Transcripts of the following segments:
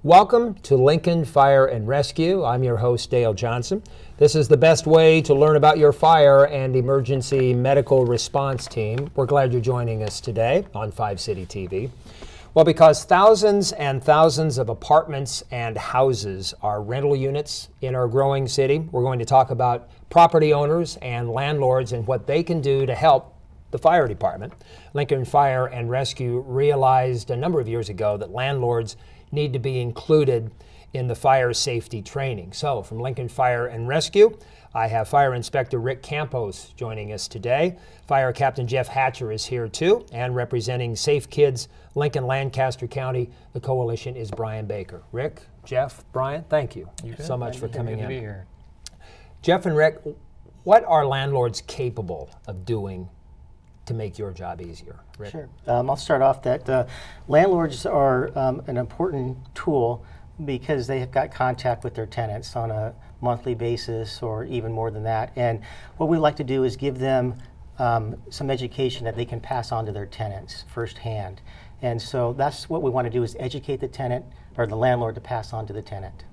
Welcome to Lincoln Fire and Rescue. I'm your host, Dale Johnson. This is the best way to learn about your fire and emergency medical response team. We're glad you're joining us today on 5 City TV. Well, because thousands and thousands of apartments and houses are rental units in our growing city, we're going to talk about property owners and landlords and what they can do to help the fire department. Lincoln Fire and Rescue realized a number of years ago that landlords need to be included in the fire safety training. So from Lincoln Fire and Rescue, I have Fire Inspector Rick Campos joining us today. Fire Captain Jeff Hatcher is here too, and representing Safe Kids, Lincoln Lancaster County, the coalition is Brian Baker. Rick, Jeff, Brian, thank you so much for coming in. Good to be here. Jeff and Rick, what are landlords capable of doing to make your job easier? Rick? Sure. I'll start off that landlords are an important tool because they have got contact with their tenants on a monthly basis or even more than that. And what we like to do is give them some education that they can pass on to their tenants firsthand. And so that's what we want to do, is educate the tenant or the landlord to pass on to the tenant.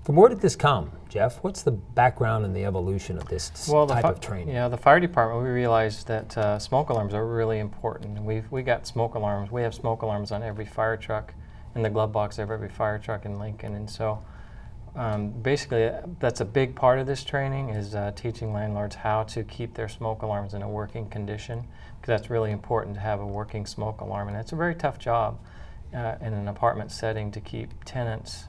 From where did this come, Jeff? What's the background and the evolution of this type of training? Yeah, the fire department, we realized that smoke alarms are really important. And we got smoke alarms. We have smoke alarms on every fire truck, in the glove box of every fire truck in Lincoln. And so basically that's a big part of this training, is teaching landlords how to keep their smoke alarms in a working condition, because that's really important to have a working smoke alarm. And it's a very tough job in an apartment setting to keep tenants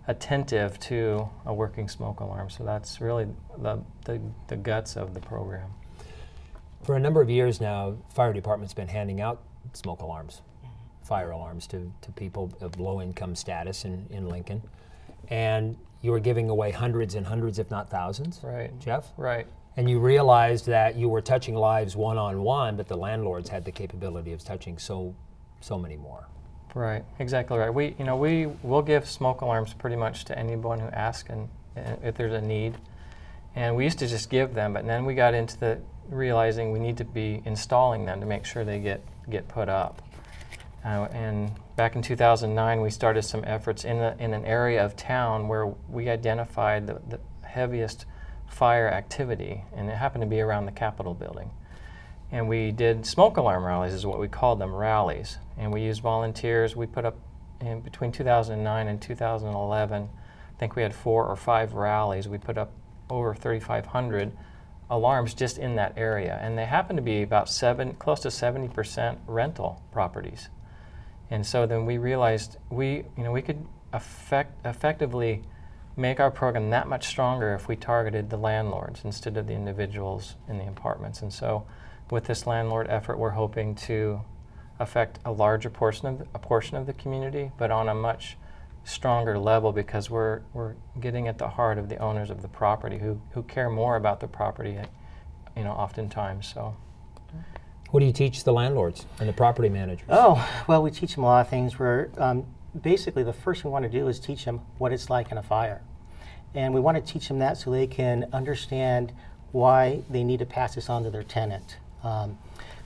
attentive to a working smoke alarm. So that's really the guts of the program. For a number of years now, fire department's been handing out smoke alarms, fire alarms to people of low income status in Lincoln. And you were giving away hundreds and hundreds, if not thousands, right, Jeff? Right. And you realized that you were touching lives one-on-one, but the landlords had the capability of touching so many more. Right, exactly right. We will give smoke alarms pretty much to anyone who asks, and if there's a need. And we used to just give them, but then we got into the realizing we need to be installing them to make sure they get put up. And back in 2009, we started some efforts in an area of town where we identified the heaviest fire activity, and it happened to be around the Capitol building. And we did smoke alarm rallies, is what we called them, rallies. And we used volunteers. We put up, in between 2009 and 2011, I think we had 4 or 5 rallies. We put up over 3,500 alarms just in that area. And they happened to be about close to 70% rental properties. And so then we realized we could effectively make our program that much stronger if we targeted the landlords instead of the individuals in the apartments. And so with this landlord effort, we're hoping to affect a larger portion of the community, but on a much stronger level, because we're getting at the heart of the owners of the property who care more about the property, oftentimes. So, what do you teach the landlords and the property managers? Oh, well, we teach them a lot of things. Basically, the first thing we want to do is teach them what it's like in a fire, and we want to teach them that so they can understand why they need to pass this on to their tenant.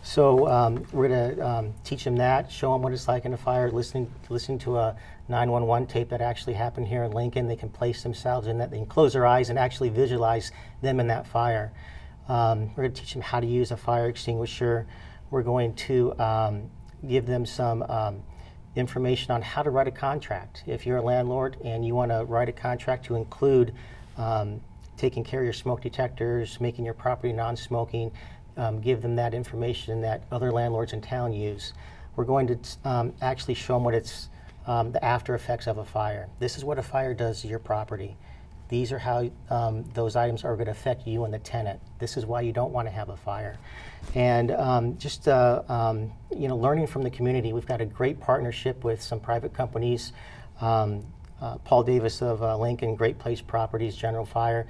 So we're going to teach them that, show them what it's like in a fire, listening to a 911 tape that actually happened here in Lincoln. They can place themselves in that. They can close their eyes and actually visualize them in that fire. We're going to teach them how to use a fire extinguisher. We're going to give them some information on how to write a contract. If you're a landlord and you want to write a contract to include taking care of your smoke detectors, making your property non-smoking, give them that information that other landlords in town use. We're going to actually show them what it's the after effects of a fire. This is what a fire does to your property. These are how those items are going to affect you and the tenant. This is why you don't want to have a fire. And learning from the community. We've got a great partnership with some private companies. Paul Davis of Lincoln, Great Place Properties, General Fire,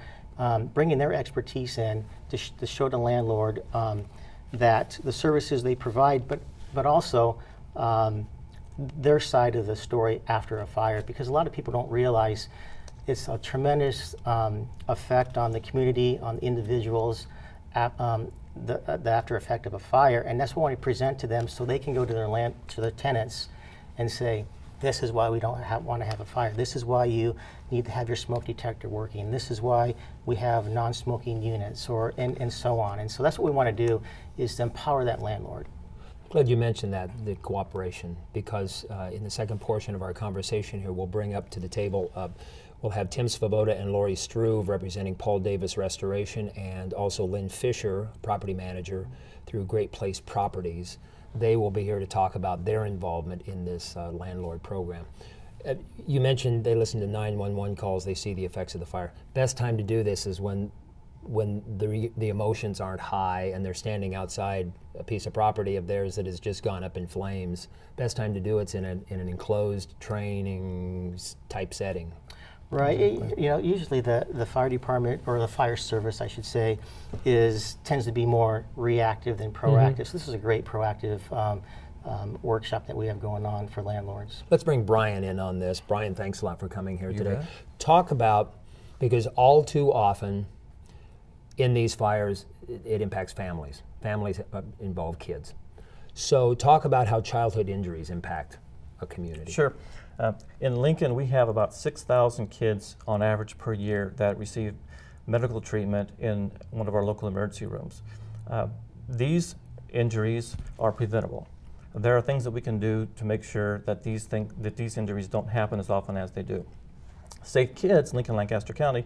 bringing their expertise in to show the landlord that the services they provide, but also their side of the story after a fire, because a lot of people don't realize it's a tremendous effect on the community, on the individuals, the after effect of a fire, and that's what we want to present to them so they can go to their tenants and say, This is why we don't want to have a fire. This is why you need to have your smoke detector working. This is why we have non-smoking units, and so on. And so that's what we want to do, is to empower that landlord. Glad you mentioned that, the cooperation, because in the second portion of our conversation here, we'll bring up to the table, we'll have Tim Svoboda and Lori Struve representing Paul Davis Restoration, and also Lynn Fisher, property manager through Great Place Properties. They will be here to talk about their involvement in this landlord program. You mentioned they listen to 911 calls, they see the effects of the fire. Best time to do this is when the emotions aren't high and they're standing outside a piece of property of theirs that has just gone up in flames. Best time to do it's in an enclosed training type setting. Right. You know, usually the fire department, or the fire service, I should say, tends to be more reactive than proactive. So this is a great proactive workshop that we have going on for landlords. Let's bring Brian in on this. Brian, thanks a lot for coming here today. Talk about, because all too often in these fires, it impacts families. Families involve kids. So talk about how childhood injuries impact a community. Sure. In Lincoln, we have about 6,000 kids on average per year that receive medical treatment in one of our local emergency rooms. These injuries are preventable. There are things that we can do to make sure that these injuries don't happen as often as they do. Safe Kids, Lincoln-Lancaster County,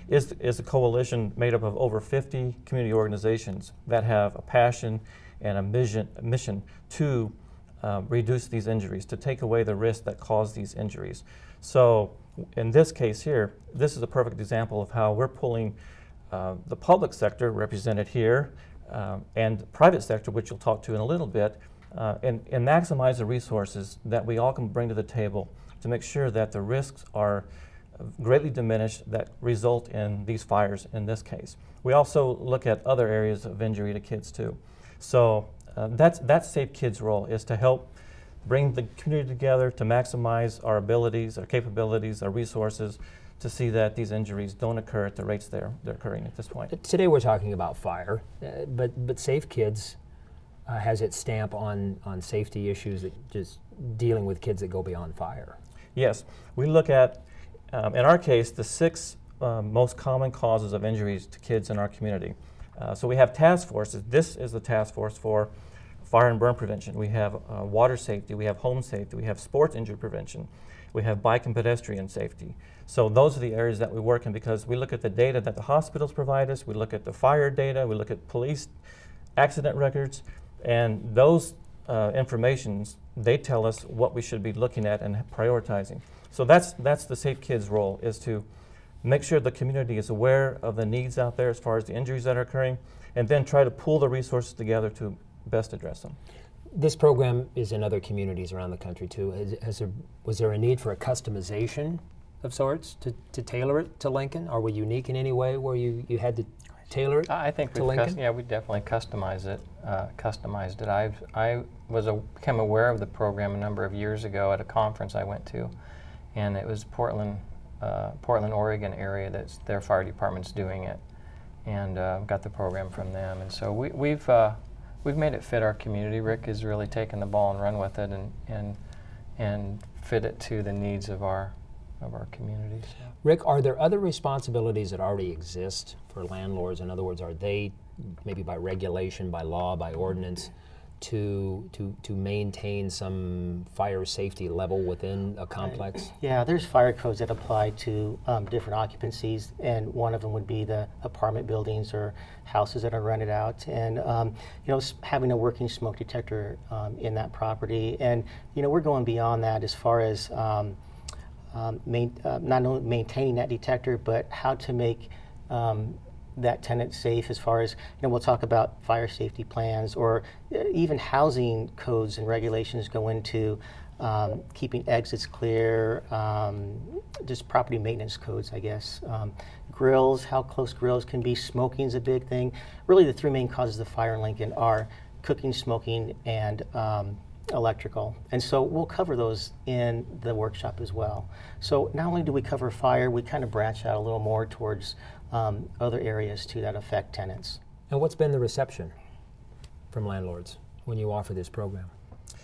is a coalition made up of over 50 community organizations that have a passion and a mission to reduce these injuries, to take away the risks that cause these injuries. So in this case here, this is a perfect example of how we're pulling the public sector, represented here, and private sector, which you'll talk to in a little bit, and maximize the resources that we all can bring to the table to make sure that the risks are greatly diminished that result in these fires in this case. We also look at other areas of injury to kids too. So that's Safe Kids' role, is to help bring the community together to maximize our abilities, our capabilities, our resources, to see that these injuries don't occur at the rates they're occurring at this point. Today we're talking about fire, but Safe Kids has its stamp on safety issues, that just dealing with kids that go beyond fire. Yes, we look at, in our case, the 6 most common causes of injuries to kids in our community. So we have task forces. This is the task force for fire and burn prevention. We have water safety, we have home safety, we have sports injury prevention, we have bike and pedestrian safety. So those are the areas that we work in, because we look at the data that the hospitals provide us, we look at the fire data, we look at police accident records, and those informations, they tell us what we should be looking at and prioritizing. So that's the Safe Kids' role, is to make sure the community is aware of the needs out there as far as the injuries that are occurring, and then try to pool the resources together to best address them. This program is in other communities around the country too. Was there a need for a customization of sorts to tailor it to Lincoln? Are we unique in any way where you had to tailor it I think to Lincoln? Yeah, we definitely customized it. I became aware of the program a number of years ago at a conference I went to, and it was Portland, Oregon area, that's their fire department's doing it, and got the program from them. And so we've made it fit our community. Rick has really taken the ball and run with it, and fit it to the needs of our communities. Rick, are there other responsibilities that already exist for landlords? In other words, are they, maybe by regulation, by law, by ordinance, to maintain some fire safety level within a complex? Yeah, there's fire codes that apply to different occupancies, and one of them would be the apartment buildings or houses that are rented out, and you know, having a working smoke detector in that property. And you know, we're going beyond that as far as not only maintaining that detector, but how to make that tenant safe, as far as, you know, we'll talk about fire safety plans, or even housing codes and regulations go into keeping exits clear, just property maintenance codes, I guess. Grills, how close grills can be. Smoking is a big thing. Really, the 3 main causes of fire in Lincoln are cooking, smoking, and electrical. And so we'll cover those in the workshop as well. So not only do we cover fire, we kind of branch out a little more towards other areas too that affect tenants. And what's been the reception from landlords when you offer this program?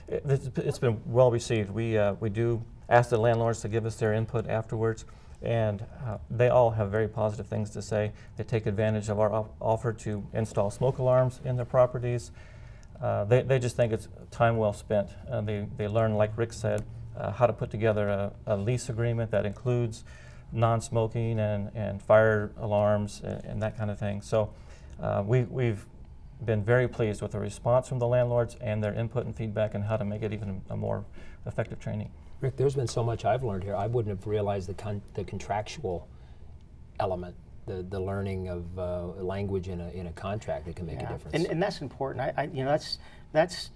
It's been well received. We do asked the landlords to give us their input afterwards, and they all have very positive things to say. They take advantage of our offer to install smoke alarms in their properties. They just think it's time well spent. They learn, like Rick said, how to put together a lease agreement that includes non-smoking and fire alarms and that kind of thing. So we've been very pleased with the response from the landlords and their input and feedback on how to make it even a more effective training. Rick, there's been so much I've learned here. I wouldn't have realized the contractual element, the learning of language in a contract that can make a difference. And that's important. You know, that's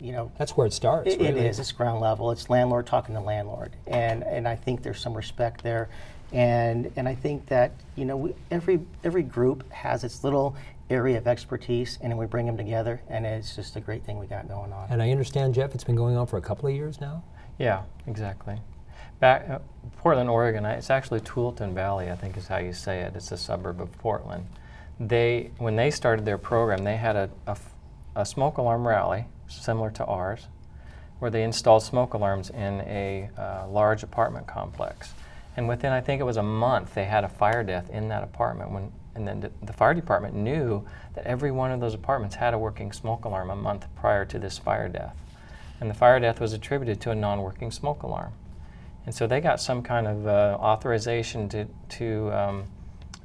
you know, that's where it starts. It really. is. It's ground level. It's landlord talking to landlord, and I think there's some respect there, and I think that, you know, every group has its little area of expertise, and then we bring them together, and it's just a great thing we got going on. And I understand, Jeff, it's been going on for a couple of years now. Yeah, exactly. Back Portland, Oregon, it's actually Tualatin Valley, I think is how you say it. It's a suburb of Portland. When they started their program, they had a smoke alarm rally similar to ours, where they installed smoke alarms in a large apartment complex. And within, I think it was a month, they had a fire death in that apartment. And then the fire department knew that every one of those apartments had a working smoke alarm a month prior to this fire death. And the fire death was attributed to a non-working smoke alarm. And so they got some kind of authorization to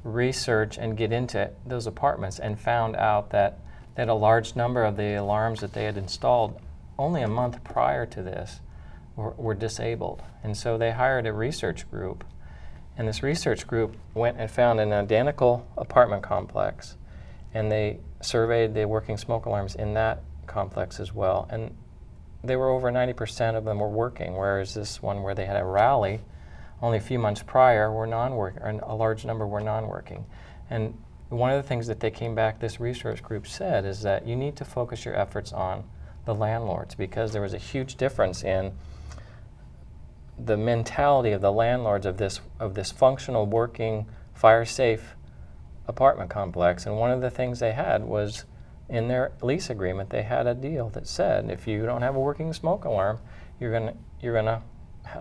research and get into those apartments, and found out that a large number of the alarms that they had installed only a month prior to this were disabled. And so they hired a research group. And this research group went and found an identical apartment complex, and they surveyed the working smoke alarms in that complex as well. And they were over 90% of them were working, whereas this one where they had a rally only a few months prior were non-working, or a large number were non-working. And one of the things that they came back, this research group said, is that you need to focus your efforts on the landlords, because there was a huge difference in the mentality of the landlords of this functional, working, fire-safe apartment complex. And one of the things they had was, in their lease agreement, they had a deal that said, if you don't have a working smoke alarm, you're gonna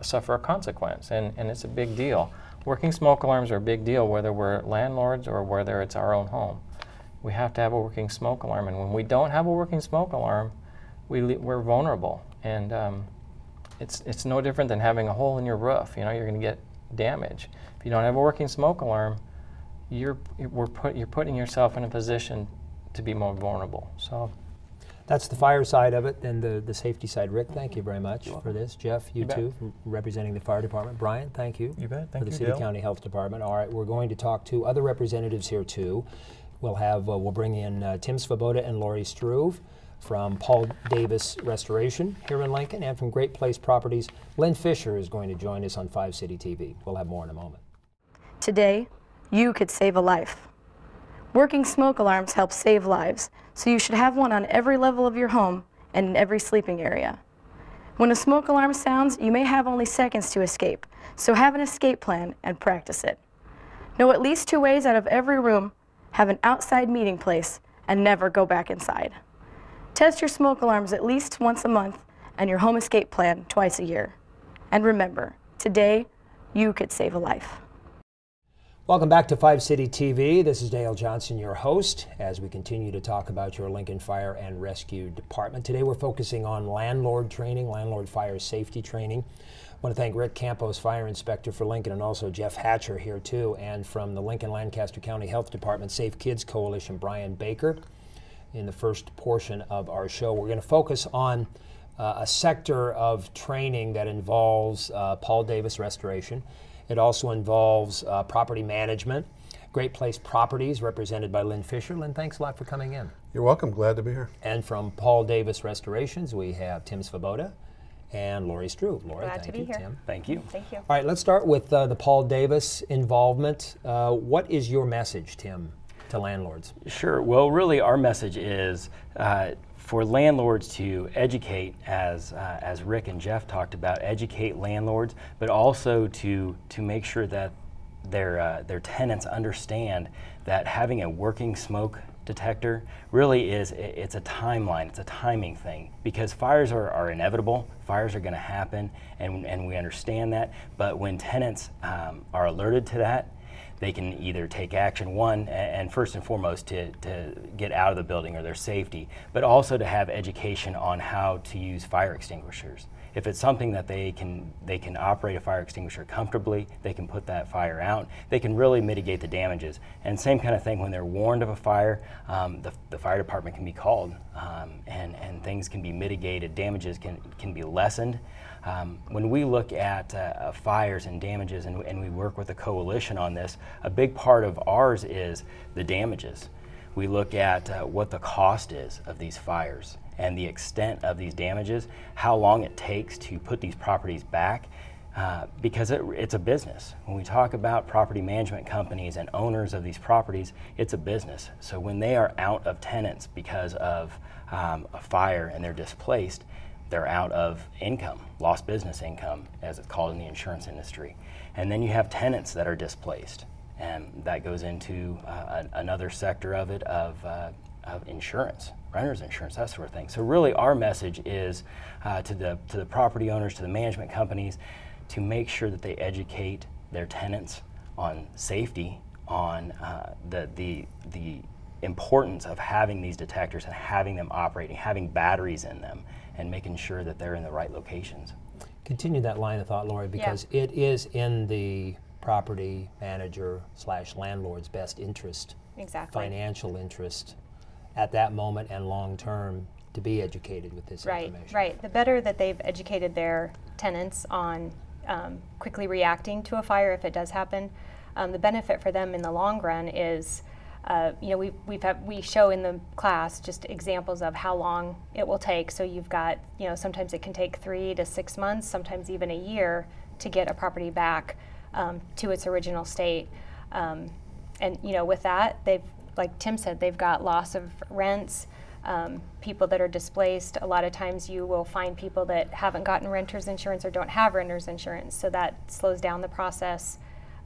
suffer a consequence, and it's a big deal. Working smoke alarms are a big deal, whether we're landlords or whether it's our own home. We have to have a working smoke alarm, and when we don't have a working smoke alarm, we're vulnerable. And it's no different than having a hole in your roof. You know, you're going to get damage. If you don't have a working smoke alarm, you're putting yourself in a position to be more vulnerable. So that's the fire side of it, and the safety side. Rick, thank you very much for this. Jeff, you too, representing the fire department. Brian, thank you. You bet. Thank for the you, City Dale. County Health Department. All right, we're going to talk to other representatives here too. We'll bring in Tim Svoboda and Lori Struve from Paul Davis Restoration here in Lincoln, and from Great Place Properties, Lynn Fisher is going to join us on 5 City TV. We'll have more in a moment. Today, you could save a life. Working smoke alarms help save lives, so you should have one on every level of your home and in every sleeping area. When a smoke alarm sounds, you may have only seconds to escape, so have an escape plan and practice it. Know at least 2 ways out of every room, have an outside meeting place, and never go back inside. Test your smoke alarms at least once a month and your home escape plan twice a year. And remember, today, you could save a life. Welcome back to 5 City TV. This is Dale Johnson, your host, as we continue to talk about your Lincoln Fire and Rescue Department. Today we're focusing on landlord training, landlord fire safety training. I want to thank Rick Campos, Fire Inspector for Lincoln, and also Jeff Hatcher here too, and from the Lincoln-Lancaster County Health Department Safe Kids Coalition, Brian Baker. In the first portion of our show, we're going to focus on a sector of training that involves Paul Davis Restoration. It also involves property management. Great Place Properties, represented by Lynn Fisher. Lynn, thanks a lot for coming in. You're welcome. Glad to be here. And from Paul Davis Restorations, we have Tim Svoboda and Lori Struve. Lori, Glad to be here. Tim. Thank you. Thank you. All right, let's start with the Paul Davis involvement. What is your message, Tim, to landlords? Sure. Well, really, our message is for landlords to educate, as Rick and Jeff talked about, educate landlords, but also to make sure that their tenants understand that having a working smoke detector really is, it's a timeline, it's a timing thing, because fires are inevitable, fires are going to happen, and we understand that, but when tenants are alerted to that, they can either take action, one, and first and foremost to get out of the building or their safety, but also to have education on how to use fire extinguishers. If it's something that they can operate a fire extinguisher comfortably, they can put that fire out, they can really mitigate the damages. And same kind of thing when they're warned of a fire, the fire department can be called, and things can be mitigated, damages can be lessened. When we look at fires and damages, and we work with a coalition on this, a big part of ours is the damages. We look at what the cost is of these fires and the extent of these damages, how long it takes to put these properties back, because it's a business. When we talk about property management companies and owners of these properties, it's a business. So when they are out of tenants because of a fire and they're displaced, they're out of income, lost business income, as it's called in the insurance industry. And then you have tenants that are displaced, and that goes into another sector of it, of insurance, renter's insurance, that sort of thing. So really our message is to the property owners, to the management companies, to make sure that they educate their tenants on safety, on the importance of having these detectors and having them operating, having batteries in them, and making sure that they're in the right locations. Continue that line of thought, Lori, because it is in the property manager / landlord's best interest, financial interest at that moment and long term, to be educated with this information. Right. The better that they've educated their tenants on quickly reacting to a fire if it does happen, the benefit for them in the long run is, we show in the class just examples of how long it will take. So you've got, sometimes it can take 3 to 6 months, sometimes even a year to get a property back to its original state. And with that, like Tim said, they've got loss of rents, people that are displaced. A lot of times you will find people that haven't gotten renter's insurance or don't have renter's insurance, so that slows down the process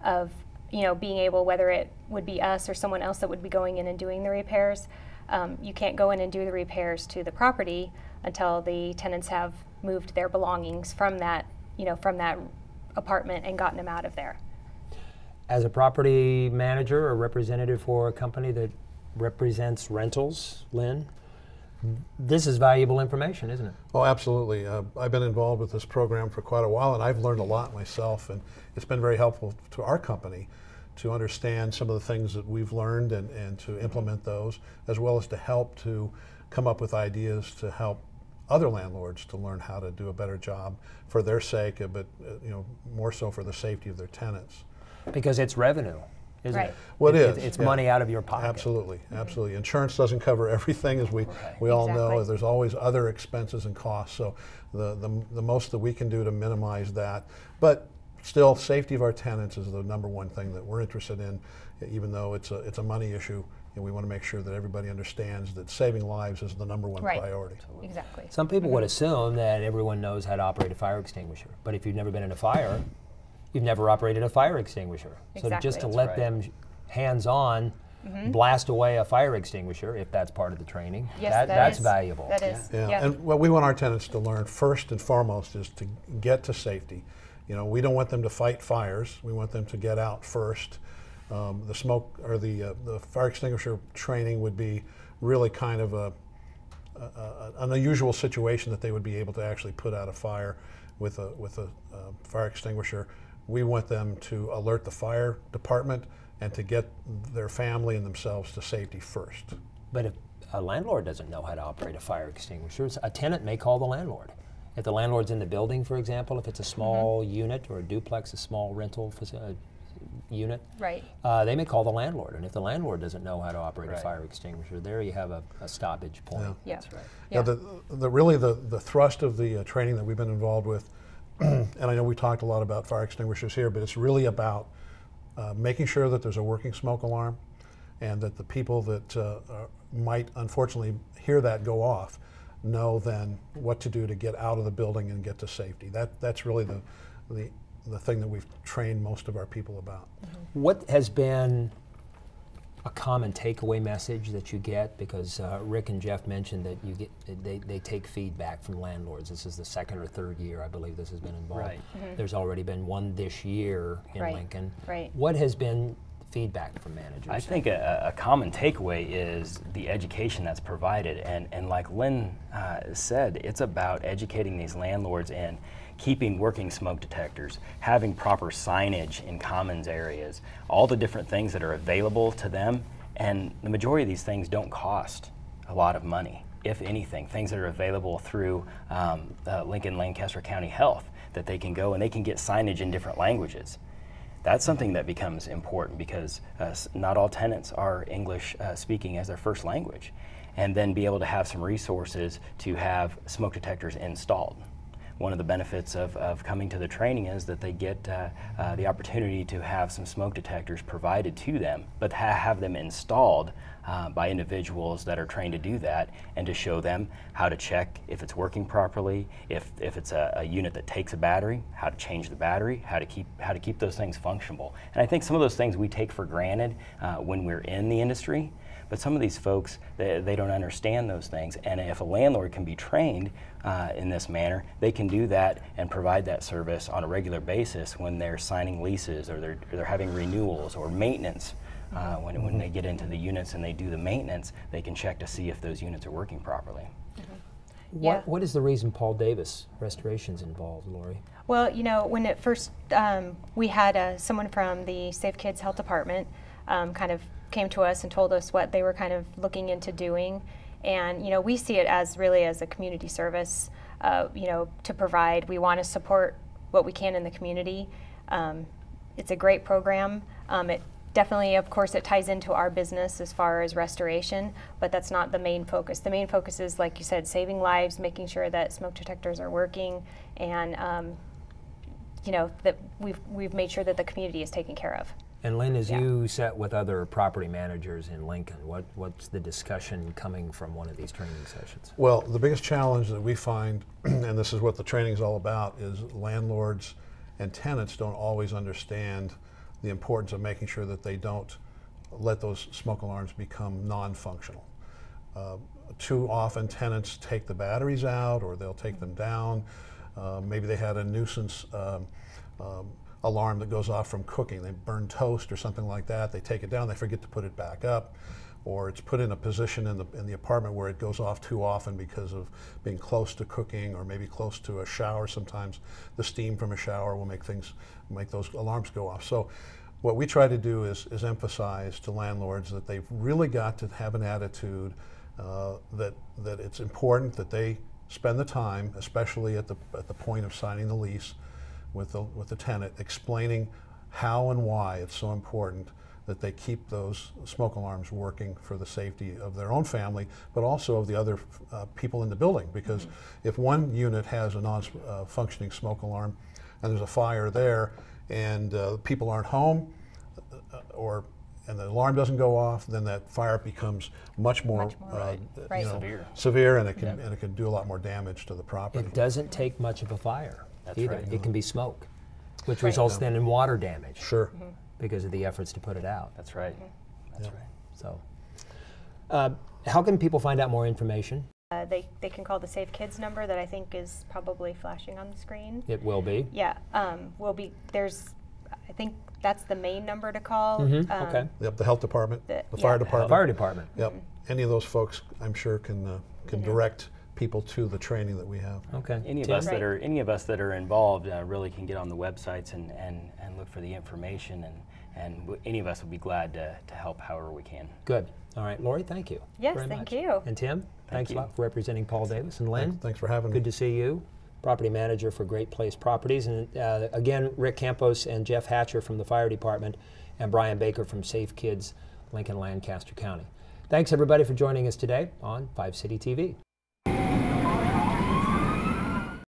of being able, whether it would be us or someone else that would be going in and doing the repairs. You can't go in and do the repairs to the property until the tenants have moved their belongings from that apartment and gotten them out of there. As a property manager or representative for a company that represents rentals, Lynn, this is valuable information, isn't it? Oh, absolutely. I've been involved with this program for quite a while, and I've learned a lot myself, and it's been very helpful to our company to understand some of the things that we've learned and to implement those, as well as to help to come up with ideas to help other landlords to learn how to do a better job for their sake, but more so for the safety of their tenants. Because it's revenue, isn't it? Well, it is. It's money out of your pocket. Absolutely, absolutely. Insurance doesn't cover everything, as we all know. There's always other expenses and costs. So the most that we can do to minimize that, but still, safety of our tenants is the #1 thing that we're interested in. Even though it's a money issue, we want to make sure that everybody understands that saving lives is the #1 priority. Exactly. Some people would assume that everyone knows how to operate a fire extinguisher, but if you've never been in a fire, you've never operated a fire extinguisher. So just to let them hands-on blast away a fire extinguisher, if that's part of the training, that's valuable. That is. Yeah. And what we want our tenants to learn first and foremost is to get to safety. We don't want them to fight fires. We want them to get out first. The smoke or the fire extinguisher training would be really kind of an unusual situation that they would be able to actually put out a fire with a fire extinguisher. We want them to alert the fire department and to get their family and themselves to safety first. But if a landlord doesn't know how to operate a fire extinguisher, a tenant may call the landlord. If the landlord's in the building, for example, if it's a small unit or a duplex, a small rental unit, they may call the landlord. And if the landlord doesn't know how to operate a fire extinguisher, there you have a stoppage point. Yeah. That's right. Yeah. Really the thrust of the training that we've been involved with, and I know we talked a lot about fire extinguishers here, but it's really about making sure that there's a working smoke alarm and that the people that might unfortunately hear that go off know then what to do to get out of the building and get to safety. That's really the thing that we've trained most of our people about. What has been a common takeaway message that you get? Because Rick and Jeff mentioned that you get they take feedback from landlords. This is the second or third year, I believe, this has been involved. Right. There's already been one this year in Lincoln. Right. What has been feedback from managers? I think a common takeaway is the education that's provided, and like Lynn said, it's about educating these landlords and keeping working smoke detectors, having proper signage in commons areas, all the different things that are available to them, and the majority of these things don't cost a lot of money, if anything. Things that are available through Lincoln Lancaster County Health, that they can go and they can get signage in different languages. That's something that becomes important because not all tenants are English speaking as their first language, and then be able to have some resources to have smoke detectors installed. One of the benefits of coming to the training is that they get the opportunity to have some smoke detectors provided to them, but have them installed by individuals that are trained to do that, and to show them how to check if it's working properly, if it's a unit that takes a battery, how to change the battery, how to keep those things functional. And I think some of those things we take for granted when we're in the industry, but some of these folks, they don't understand those things. And if a landlord can be trained in this manner, they can do that and provide that service on a regular basis when they're signing leases, or they're having renewals or maintenance. When they get into the units and they do the maintenance, they can check to see if those units are working properly. What is the reason Paul Davis Restoration's involved, Lori? Well, you know, when it first, we had someone from the Safe Kids Health Department kind of came to us and told us what they were kind of looking into doing. And, you know, we see it as really as a community service, you know, to provide. We want to support what we can in the community. It's a great program. It definitely, of course, it ties into our business as far as restoration, but that's not the main focus. The main focus is, like you said, saving lives, making sure that smoke detectors are working, and you know, that we've made sure that the community is taken care of. And Lynn, as you sat with other property managers in Lincoln, what's the discussion coming from one of these training sessions? Well, the biggest challenge that we find, and this is what the training is all about, is landlords and tenants don't always understand the importance of making sure that they don't let those smoke alarms become non-functional. Too often tenants take the batteries out, or they'll take them down. Maybe they had a nuisance alarm that goes off from cooking. They burn toast or something like that. They take it down, they forget to put it back up, or it's put in a position in the apartment where it goes off too often because of being close to cooking, or maybe close to a shower. Sometimes the steam from a shower will make those alarms go off. So what we try to do is emphasize to landlords that they've really got to have an attitude that it's important that they spend the time, especially at the point of signing the lease with the tenant, explaining how and why it's so important that they keep those smoke alarms working for the safety of their own family, but also of the other people in the building. Because if one unit has a non-functioning smoke alarm and there's a fire there, and people aren't home, and the alarm doesn't go off, then that fire becomes much more you know, severe, and it can do a lot more damage to the property. It doesn't take much of a fire either. Right. It can be smoke, which results then in water damage. Sure. Because of the efforts to put it out. That's right. That's right. So, how can people find out more information? They can call the Safe Kids number that I think is probably flashing on the screen. It will be. Yeah, I think that's the main number to call. Okay. Yep, the health department, the yeah. fire department. Fire department. Yep. Any of those folks, I'm sure, can direct people to the training that we have. Okay. Any of us that are involved really can get on the websites and look for the information, and any of us would be glad to help however we can. Good. All right, Lori, thank you. Yes, very thank much. you. And Tim, thanks a lot for representing Paul Davis. And Lynn, Thanks for having me. good to see you. Property manager for Great Place Properties. And again, Rick Campos and Jeff Hatcher from the fire department, and Brian Baker from Safe Kids, Lincoln Lancaster County. Thanks everybody for joining us today on 5 City TV.